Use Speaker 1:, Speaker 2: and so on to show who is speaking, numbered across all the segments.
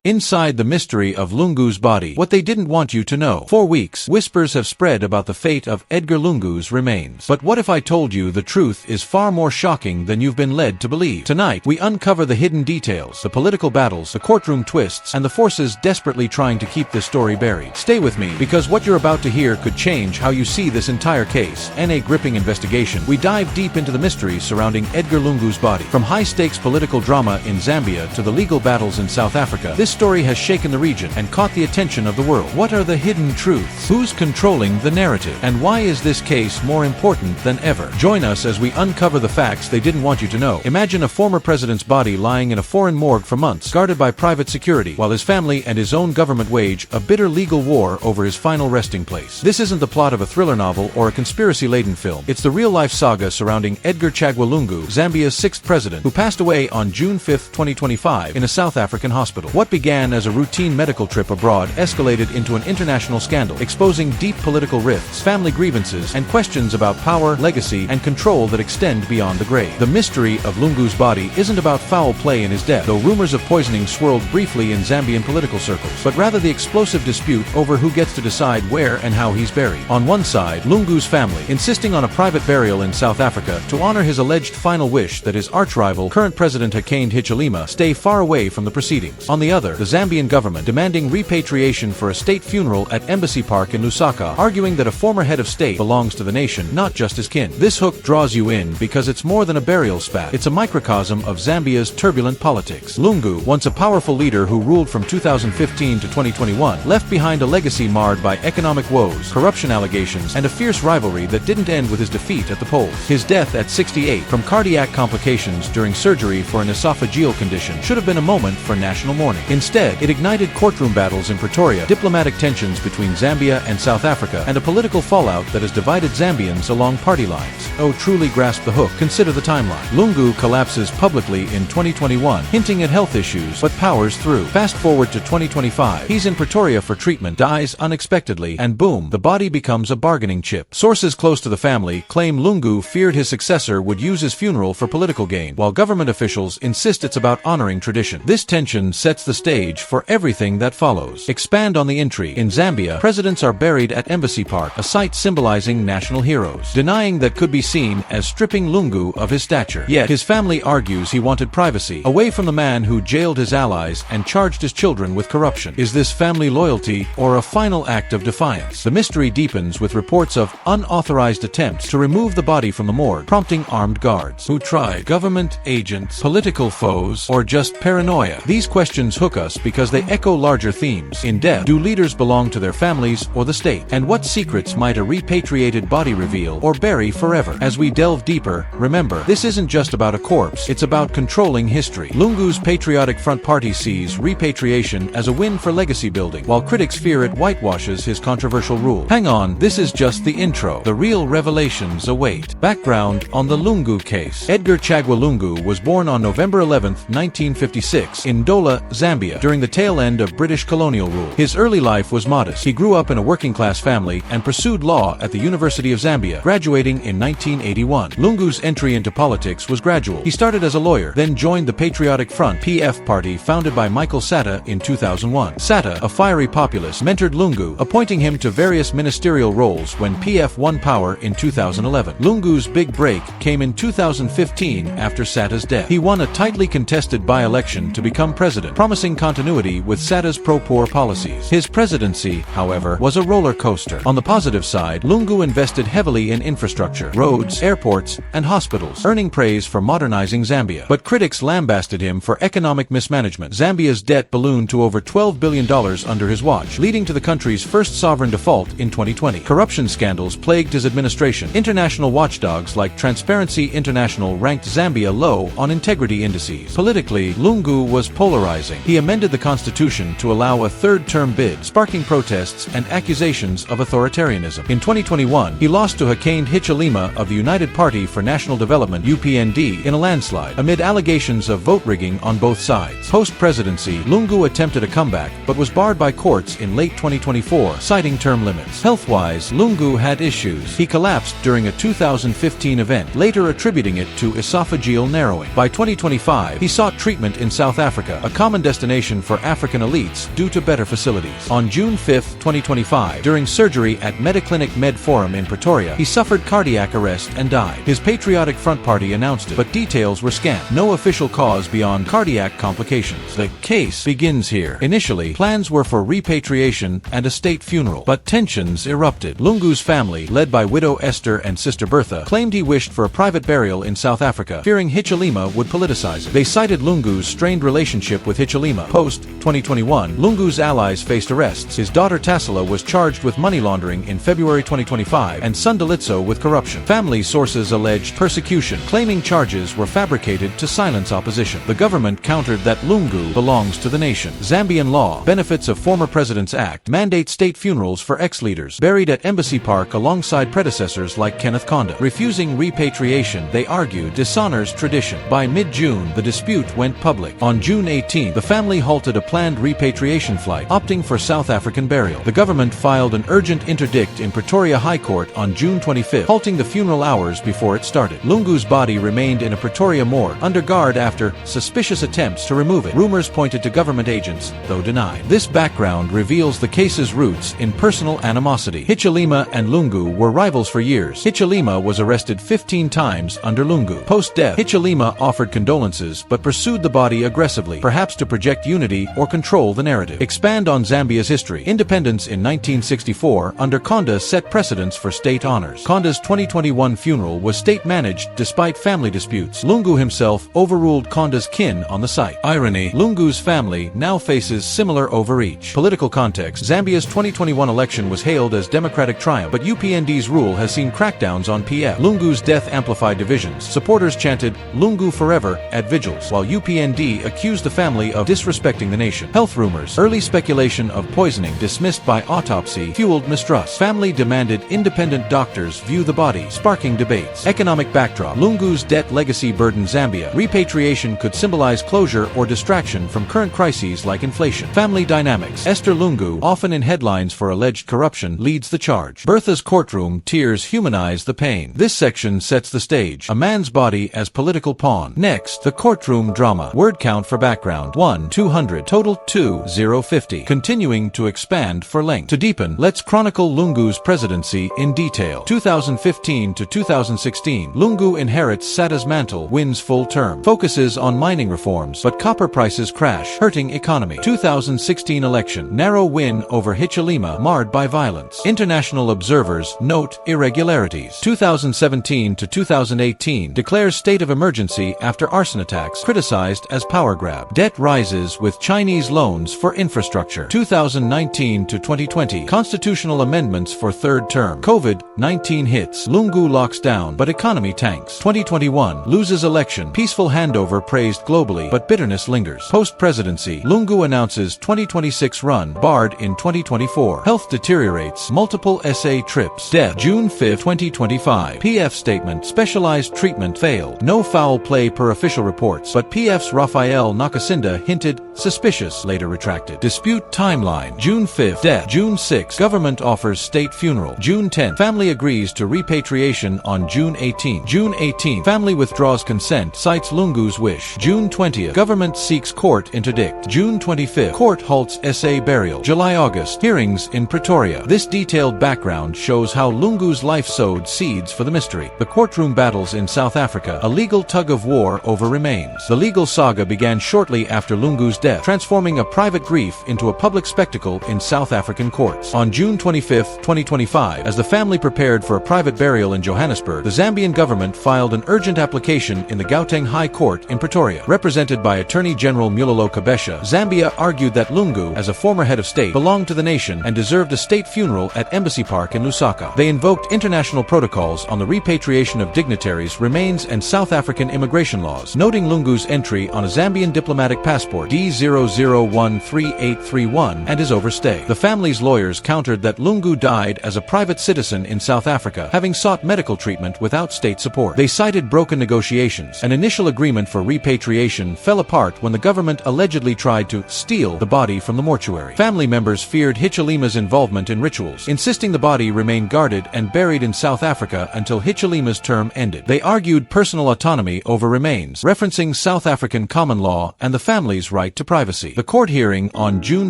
Speaker 1: Inside the mystery of Lungu's body, what they didn't want you to know. For weeks, whispers have spread about the fate of Edgar Lungu's remains. But what if I told you the truth is far more shocking than you've been led to believe? Tonight, we uncover the hidden details, the political battles, the courtroom twists, and the forces desperately trying to keep this story buried. Stay with me, because what you're about to hear could change how you see this entire case. In a gripping investigation, we dive deep into the mysteries surrounding Edgar Lungu's body. From high-stakes political drama in Zambia to the legal battles in South Africa, this story has shaken the region and caught the attention of the world. What are the hidden truths? Who's controlling the narrative? And why is this case more important than ever? Join us as we uncover the facts they didn't want you to know. Imagine a former president's body lying in a foreign morgue for months, guarded by private security, while his family and his own government wage a bitter legal war over his final resting place. This isn't the plot of a thriller novel or a conspiracy-laden film. It's the real-life saga surrounding Edgar Lungu, Zambia's 6th president, who passed away on June 5, 2025, in a South African hospital. What began as a routine medical trip abroad escalated into an international scandal, exposing deep political rifts, family grievances, and questions about power, legacy, and control that extend beyond the grave. The mystery of Lungu's body isn't about foul play in his death, though rumors of poisoning swirled briefly in Zambian political circles, but rather the explosive dispute over who gets to decide where and how he's buried. On one side, Lungu's family, insisting on a private burial in South Africa to honor his alleged final wish that his arch-rival, current President Hakainde Hichilema, stay far away from the proceedings. On the other, the Zambian government demanding repatriation for a state funeral at Embassy Park in Lusaka, arguing that a former head of state belongs to the nation, not just his kin. This hook draws you in because it's more than a burial spat. It's a microcosm of Zambia's turbulent politics. Lungu, once a powerful leader who ruled from 2015 to 2021, left behind a legacy marred by economic woes, corruption allegations, and a fierce rivalry that didn't end with his defeat at the polls. His death at 68 from cardiac complications during surgery for an esophageal condition should have been a moment for national mourning. Instead, it ignited courtroom battles in Pretoria, diplomatic tensions between Zambia and South Africa, and a political fallout that has divided Zambians along party lines. Oh, truly grasp the hook. Consider the timeline. Lungu collapses publicly in 2021, hinting at health issues, but powers through. Fast forward to 2025, he's in Pretoria for treatment, dies unexpectedly, and boom, the body becomes a bargaining chip. Sources close to the family claim Lungu feared his successor would use his funeral for political gain, while government officials insist it's about honoring tradition. This tension sets the stage for everything that follows. Expand on the intrigue. In Zambia, presidents are buried at Embassy Park, a site symbolizing national heroes, denying that could be seen as stripping Lungu of his stature. Yet, his family argues he wanted privacy, away from the man who jailed his allies and charged his children with corruption. Is this family loyalty or a final act of defiance? The mystery deepens with reports of unauthorized attempts to remove the body from the morgue, prompting armed guards. Who tried? Government agents, political foes, or just paranoia? These questions hook us because they echo larger themes. In depth, do leaders belong to their families or the state? And what secrets might a repatriated body reveal or bury forever? As we delve deeper, remember, this isn't just about a corpse, it's about controlling history. Lungu's Patriotic Front Party sees repatriation as a win for legacy building, while critics fear it whitewashes his controversial rule. Hang on, this is just the intro. The real revelations await. Background on the Lungu case. Edgar Lungu was born on November 11, 1956, in Ndola, Zambia, during the tail end of British colonial rule. His early life was modest. He grew up in a working-class family and pursued law at the University of Zambia, graduating in 1981. Lungu's entry into politics was gradual. He started as a lawyer, then joined the Patriotic Front (PF) party founded by Michael Sata in 2001. Sata, a fiery populist, mentored Lungu, appointing him to various ministerial roles when PF won power in 2011. Lungu's big break came in 2015 after Sata's death. He won a tightly contested by-election to become president, promising continuity with Sata's pro-poor policies. His presidency, however, was a roller coaster. On the positive side, Lungu invested heavily in infrastructure, roads, airports, and hospitals, earning praise for modernizing Zambia. But critics lambasted him for economic mismanagement. Zambia's debt ballooned to over $12 billion under his watch, leading to the country's first sovereign default in 2020. Corruption scandals plagued his administration. International watchdogs like Transparency International ranked Zambia low on integrity indices. Politically, Lungu was polarizing. He amended the constitution to allow a third-term bid, sparking protests and accusations of authoritarianism. In 2021, he lost to Hakainde Hichilema of the United Party for National Development (UPND) in a landslide, amid allegations of vote rigging on both sides. Post-presidency, Lungu attempted a comeback, but was barred by courts in late 2024, citing term limits. Health-wise, Lungu had issues. He collapsed during a 2015 event, later attributing it to esophageal narrowing. By 2025, he sought treatment in South Africa, a common destination destination for African elites due to better facilities. On June 5, 2025, during surgery at Mediclinic Med Forum in Pretoria, he suffered cardiac arrest and died. His Patriotic Front Party announced it, but details were scant. No official cause beyond cardiac complications. The case begins here. Initially, plans were for repatriation and a state funeral, but tensions erupted. Lungu's family, led by widow Esther and sister Bertha, claimed he wished for a private burial in South Africa, fearing Hichilema would politicize it. They cited Lungu's strained relationship with Hichilema. Post-2021, Lungu's allies faced arrests. His daughter Tassila was charged with money laundering in February 2025, and son Dalitso with corruption. Family sources alleged persecution, claiming charges were fabricated to silence opposition. The government countered that Lungu belongs to the nation. Zambian law, Benefits of Former Presidents Act, mandates state funerals for ex-leaders buried at Embassy Park alongside predecessors like Kenneth Kaunda. Refusing repatriation, they argued, dishonors tradition. By mid-June, the dispute went public. On June 18, the family halted a planned repatriation flight, opting for South African burial. The government filed an urgent interdict in Pretoria High Court on June 25, halting the funeral hours before it started. Lungu's body remained in a Pretoria morgue, under guard after suspicious attempts to remove it. Rumors pointed to government agents, though denied. This background reveals the case's roots in personal animosity. Hichilema and Lungu were rivals for years. Hichilema was arrested 15 times under Lungu. Post-death, Hichilema offered condolences but pursued the body aggressively, perhaps to project unity or control the narrative. Expand on Zambia's history. Independence in 1964 under Kaunda set precedents for state honors. Kaunda's 2021 funeral was state-managed despite family disputes. Lungu himself overruled Kaunda's kin on the site. Irony, Lungu's family now faces similar overreach. Political context. Zambia's 2021 election was hailed as democratic triumph, but UPND's rule has seen crackdowns on PF. Lungu's death amplified divisions. Supporters chanted, "Lungu forever," at vigils, while UPND accused the family of disrespecting the nation. Health rumors. Early speculation of poisoning dismissed by autopsy fueled mistrust. Family demanded independent doctors view the body, sparking debates. Economic backdrop. Lungu's debt legacy burdened Zambia. Repatriation could symbolize closure or distraction from current crises like inflation. Family dynamics. Esther Lungu, often in headlines for alleged corruption, leads the charge. Bertha's courtroom tears humanize the pain. This section sets the stage. A man's body as political pawn. Next, the courtroom drama. Word count for background 1 200. Total 2050. Continuing to expand for length. To deepen, let's chronicle Lungu's presidency in detail. 2015 to 2016. Lungu inherits Sada's mantle, wins full term. Focuses on mining reforms, but copper prices crash, hurting economy. 2016 election. Narrow win over Hichilema, marred by violence. International observers note irregularities. 2017 to 2018. Declares state of emergency after arson attacks, criticized as power grab. Debt rises with Chinese loans for infrastructure. 2019 to 2020. Constitutional amendments for third term. COVID-19 hits. Lungu locks down, but economy tanks. 2021. Loses election. Peaceful handover praised globally, but bitterness lingers. Post-presidency. Lungu announces 2026 run, barred in 2024. Health deteriorates. Multiple SA trips. Death. June 5, 2025. PF statement. Specialized treatment failed. No foul play per official reports, but PF's Rafael Nakasinda hinted suspicious, later retracted. Dispute timeline. June 5. Death. June 6. Government offers state funeral. June 10. Family agrees to repatriation on June 18. June 18. Family withdraws consent, cites Lungu's wish. June 20th. Government seeks court interdict. June 25th. Court halts SA burial. July-August. Hearings in Pretoria. This detailed background shows how Lungu's life sowed seeds for the mystery. The courtroom battles in South Africa. A legal tug-of-war over remains. The legal saga began shortly after Lungu's death, transforming a private grief into a public spectacle in South African courts. On June 25, 2025, as the family prepared for a private burial in Johannesburg, the Zambian government filed an urgent application in the Gauteng High Court in Pretoria. Represented by Attorney General Mulalo Kabesha, Zambia argued that Lungu, as a former head of state, belonged to the nation and deserved a state funeral at Embassy Park in Lusaka. They invoked international protocols on the repatriation of dignitaries, remains, and South African immigration laws, noting Lungu's entry on a Zambian diplomatic passport D00133831 and his overstay. The family's lawyers countered that Lungu died as a private citizen in South Africa, having sought medical treatment without state support. They cited broken negotiations. An initial agreement for repatriation fell apart when the government allegedly tried to steal the body from the mortuary. Family members feared Hichilema's involvement in rituals, insisting the body remain guarded and buried in South Africa until Hichilema's term ended. They argued personal autonomy over remains, referencing South African common law and the family's right right to privacy. The court hearing on June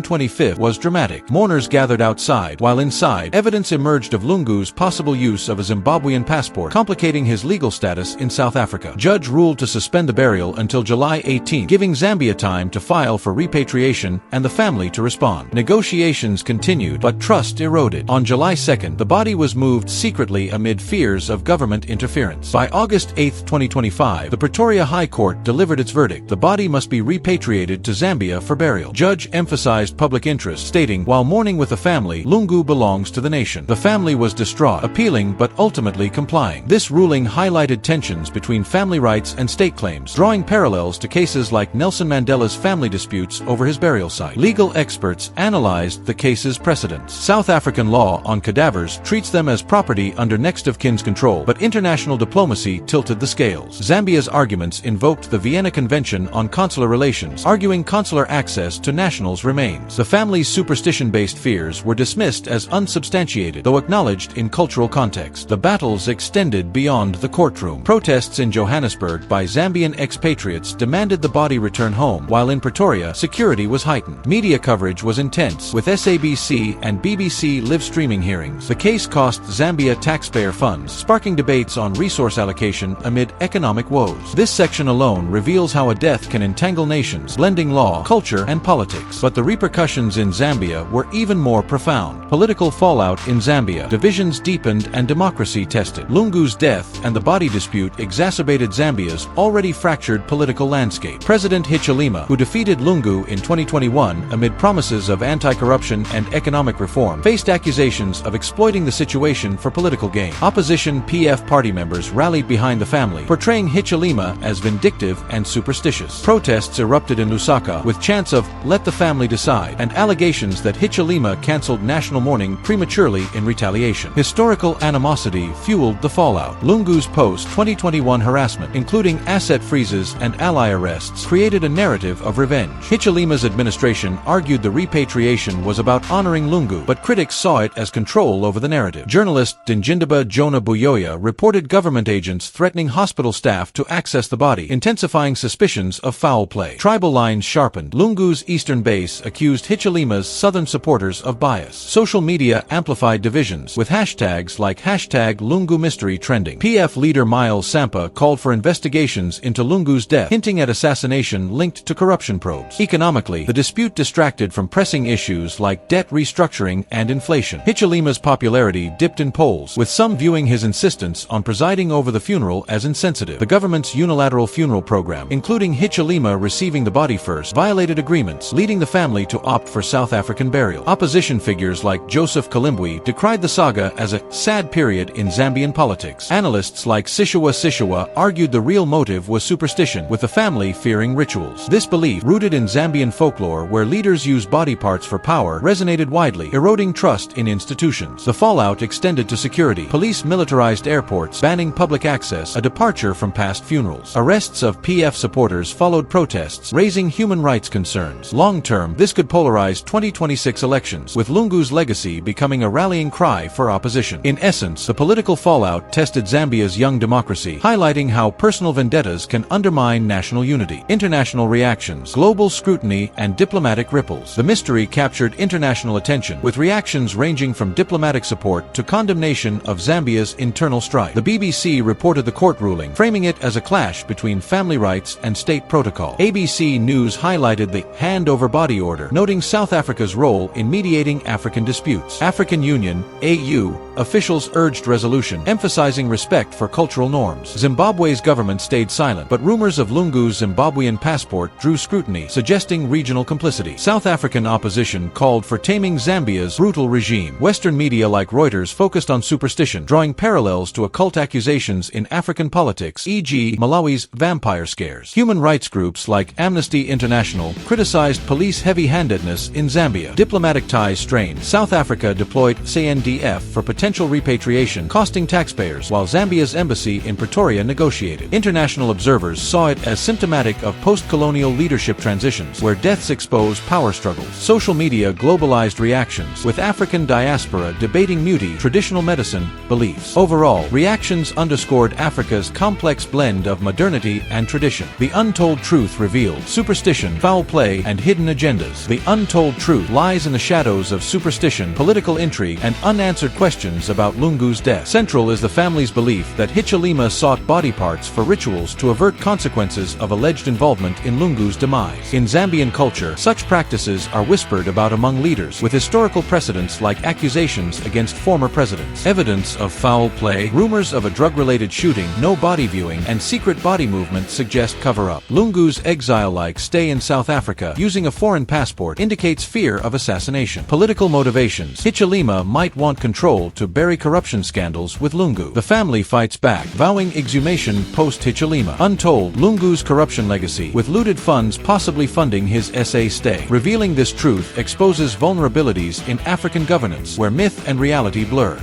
Speaker 1: 25 was dramatic. Mourners gathered outside, while inside, evidence emerged of Lungu's possible use of a Zimbabwean passport, complicating his legal status in South Africa. Judge ruled to suspend the burial until July 18, giving Zambia time to file for repatriation and the family to respond. Negotiations continued, but trust eroded. On July 2, the body was moved secretly amid fears of government interference. By August 8, 2025, the Pretoria High Court delivered its verdict. The body must be repatriated to Zambia for burial. Judge emphasized public interest, stating, while mourning with the family, Lungu belongs to the nation. The family was distraught, appealing but ultimately complying. This ruling highlighted tensions between family rights and state claims, drawing parallels to cases like Nelson Mandela's family disputes over his burial site. Legal experts analyzed the case's precedents. South African law on cadavers treats them as property under next of kin's control, but international diplomacy tilted the scales. Zambia's arguments invoked the Vienna Convention on Consular Relations, arguing consular access to nationals remains. The family's superstition-based fears were dismissed as unsubstantiated, though acknowledged in cultural context. The battles extended beyond the courtroom. Protests in Johannesburg by Zambian expatriates demanded the body return home, while in Pretoria, security was heightened. Media coverage was intense, with SABC and BBC live-streaming hearings. The case cost Zambia taxpayer funds, sparking debates on resource allocation amid economic woes. This section alone reveals how a death can entangle nations, blending law, culture, and politics. But the repercussions in Zambia were even more profound. Political fallout in Zambia. Divisions deepened and democracy tested. Lungu's death and the body dispute exacerbated Zambia's already fractured political landscape. President Hichilema, who defeated Lungu in 2021 amid promises of anti-corruption and economic reform, faced accusations of exploiting the situation for political gain. Opposition PF party members rallied behind the family, portraying Hichilema as vindictive and superstitious. Protests erupted in Lusaka, with chants of "let the family decide" and allegations that Hichilema cancelled national mourning prematurely in retaliation. Historical animosity fueled the fallout. Lungu's post-2021 harassment, including asset freezes and ally arrests, created a narrative of revenge. Hichilema's administration argued the repatriation was about honoring Lungu, but critics saw it as control over the narrative. Journalist Dinjindaba Jonah Buyoya reported government agents threatening hospital staff to access the body, intensifying suspicions of foul play. Tribal lines sharpened. Lungu's eastern base accused Hichilema's southern supporters of bias. Social media amplified divisions, with hashtags like #LunguMystery trending. PF leader Miles Sampa called for investigations into Lungu's death, hinting at assassination linked to corruption probes. Economically, the dispute distracted from pressing issues like debt restructuring and inflation. Hichilema's popularity dipped in polls, with some viewing his insistence on presiding over the funeral as insensitive. The government's unilateral funeral program, including Hichilema receiving the body first, violated agreements, leading the family to opt for South African burial. Opposition figures like Joseph Kalimbwe decried the saga as a sad period in Zambian politics. Analysts like Sishiwa argued the real motive was superstition, with the family fearing rituals. This belief, rooted in Zambian folklore where leaders use body parts for power, resonated widely, eroding trust in institutions. The fallout extended to security. Police militarized airports, banning public access, a departure from past funerals. Arrests of PF supporters followed protests, raising human rights concerns. Long-term, this could polarize 2026 elections, with Lungu's legacy becoming a rallying cry for opposition. In essence, the political fallout tested Zambia's young democracy, highlighting how personal vendettas can undermine national unity. International reactions, global scrutiny, and diplomatic ripples. The mystery captured international attention, with reactions ranging from diplomatic support to condemnation of Zambia's internal strife. The BBC reported the court ruling, framing it as a clash between family rights and state protocol. ABC News highlighted the hand-over body order, noting South Africa's role in mediating African disputes. African Union, AU, officials urged resolution, emphasizing respect for cultural norms. Zimbabwe's government stayed silent, but rumors of Lungu's Zimbabwean passport drew scrutiny, suggesting regional complicity. South African opposition called for taming Zambia's brutal regime. Western media like Reuters focused on superstition, drawing parallels to occult accusations in African politics, e.g. Malawi's vampire scares. Human rights groups like Amnesty International criticized police heavy-handedness in Zambia. Diplomatic ties strained. South Africa deployed CNDF for potential repatriation, costing taxpayers, while Zambia's embassy in Pretoria negotiated. International observers saw it as symptomatic of post-colonial leadership transitions, where deaths expose power struggles. Social media globalized reactions, with African diaspora debating muti, traditional medicine, beliefs. Overall, reactions underscored Africa's complex blend of modernity and tradition. The untold truth revealed: superstition superstition, foul play, and hidden agendas. The untold truth lies in the shadows of superstition, political intrigue, and unanswered questions about Lungu's death. Central is the family's belief that Hichilema sought body parts for rituals to avert consequences of alleged involvement in Lungu's demise. In Zambian culture, such practices are whispered about among leaders, with historical precedents like accusations against former presidents. Evidence of foul play, rumors of a drug-related shooting, no body viewing, and secret body movement suggest cover-up. Lungu's exile-like stay in South Africa using a foreign passport indicates fear of assassination. Political motivations. Hichilema might want control to bury corruption scandals with Lungu. The family fights back, vowing exhumation post-Hichilema. Untold, Lungu's corruption legacy, with looted funds possibly funding his SA stay. Revealing this truth exposes vulnerabilities in African governance, where myth and reality blur.